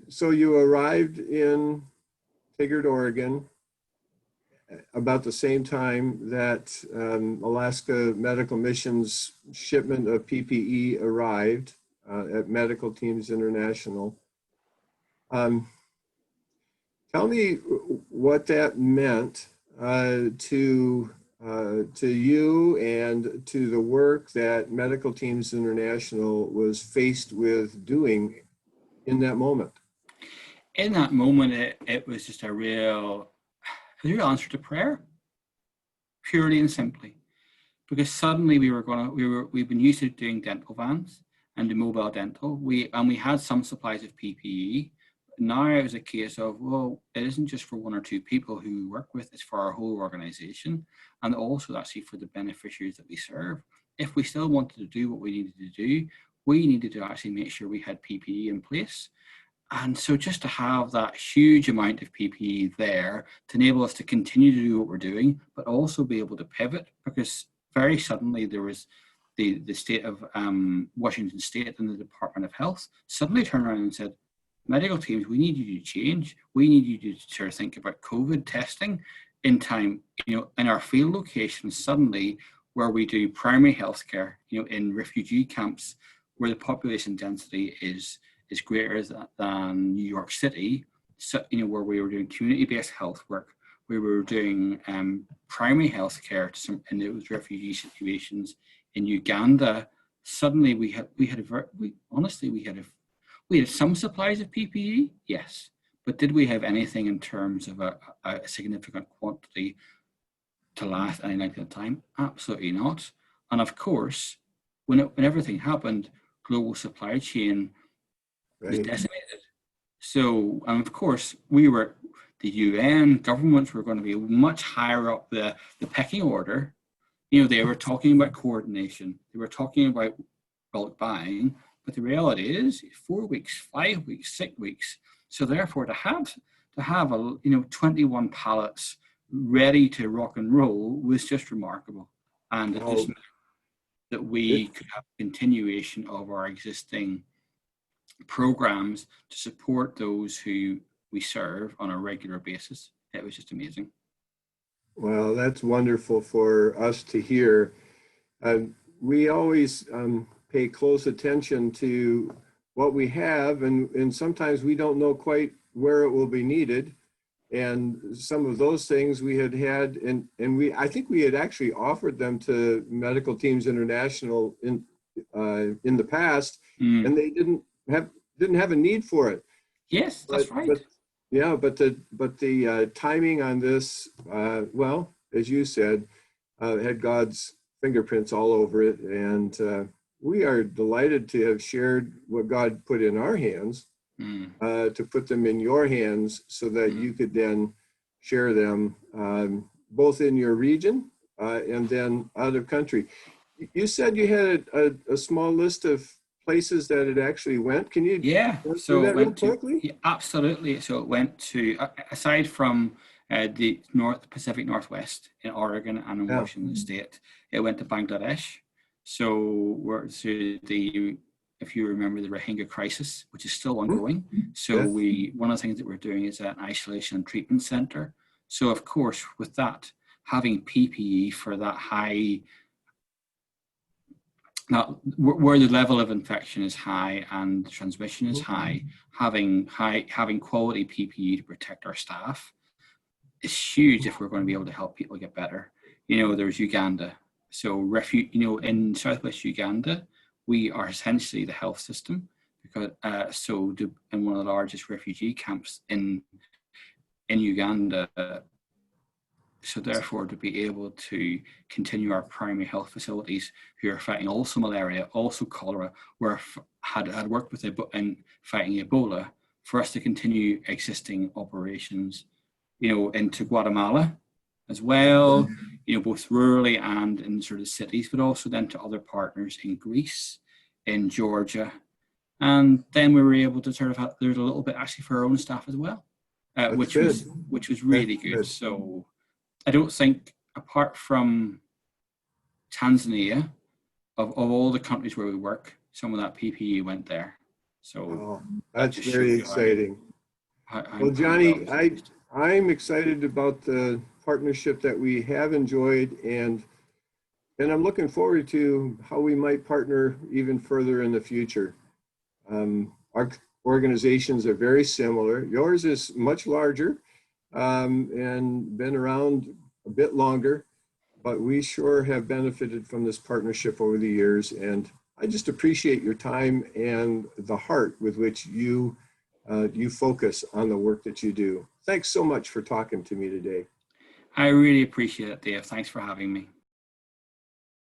So you arrived in Tigard, Oregon, about the same time that Alaska Medical Mission's shipment of PPE arrived at Medical Teams International. Tell me what that meant to you and to the work that Medical Teams International was faced with doing in that moment. In that moment, it was just a real answer to prayer, purely and simply, because suddenly we've been used to doing dental vans and the mobile dental. We had some supplies of PPE. Now it was a case of, well, it isn't just for one or two people who we work with, it's for our whole organization, and also actually for the beneficiaries that we serve. If we still wanted to do what we needed to do, we needed to actually make sure we had PPE in place. And so just to have that huge amount of PPE there to enable us to continue to do what we're doing, but also be able to pivot, because very suddenly there was the state of Washington State and the Department of Health suddenly turned around and said, medical teams, we need you to change. We need you to sort of think about COVID testing in time, in our field locations suddenly where we do primary health care, in refugee camps where the population density is greater than New York City, so, where we were doing community-based health work, we were doing primary health care in those refugee situations in Uganda. Suddenly we had some supplies of PPE, yes, but did we have anything in terms of a significant quantity to last any length of time? Absolutely not. And of course, when everything happened, global supply chain was decimated. So, and of course, the UN governments were going to be much higher up the pecking order. They were talking about coordination. They were talking about bulk buying. But the reality is 4 weeks, 5 weeks, 6 weeks. So therefore to have 21 pallets ready to rock and roll was just remarkable. And it just meant that we could have continuation of our existing programs to support those who we serve on a regular basis. It was just amazing. Well, that's wonderful for us to hear. We always pay close attention to what we have, and sometimes we don't know quite where it will be needed. And some of those things we had, and I think we had actually offered them to Medical Teams International in the past, and they didn't have a need for it. Yes, that's right. But the timing on this, well, as you said, had God's fingerprints all over it, and we are delighted to have shared what God put in our hands, to put them in your hands so that you could then share them both in your region and then out of country. You said you had a small list of places that it actually went. Can you so that real quickly? Absolutely. So it went to, aside from the Pacific Northwest in Oregon and in Washington State, it went to Bangladesh. So we're to if you remember the Rohingya crisis, which is still ongoing. So one of the things that we're doing is an isolation and treatment center. So of course, with that, having PPE for that high, now where the level of infection is high and transmission is high, having quality PPE to protect our staff is huge if we're going to be able to help people get better. There's Uganda. So in Southwest Uganda, we are essentially the health system, because in one of the largest refugee camps in Uganda. So therefore, to be able to continue our primary health facilities, who are fighting also malaria, also cholera, had worked with in fighting Ebola, for us to continue existing operations, into Guatemala as well, both rurally and in sort of cities, but also then to other partners in Greece, in Georgia. And then we were able to sort of there's a little bit actually for our own staff as well, which was really good. So I don't think, apart from Tanzania, of all the countries where we work, some of that PPE went there. So Oh, that that's just very shows you exciting. how Well, Johnny, well it's used. I'm excited about the partnership that we have enjoyed, and I'm looking forward to how we might partner even further in the future. Our organizations are very similar. Yours is much larger and been around a bit longer, but we sure have benefited from this partnership over the years. And I just appreciate your time and the heart with which you focus on the work that you do. Thanks so much for talking to me today. I really appreciate it, Dave. Thanks for having me.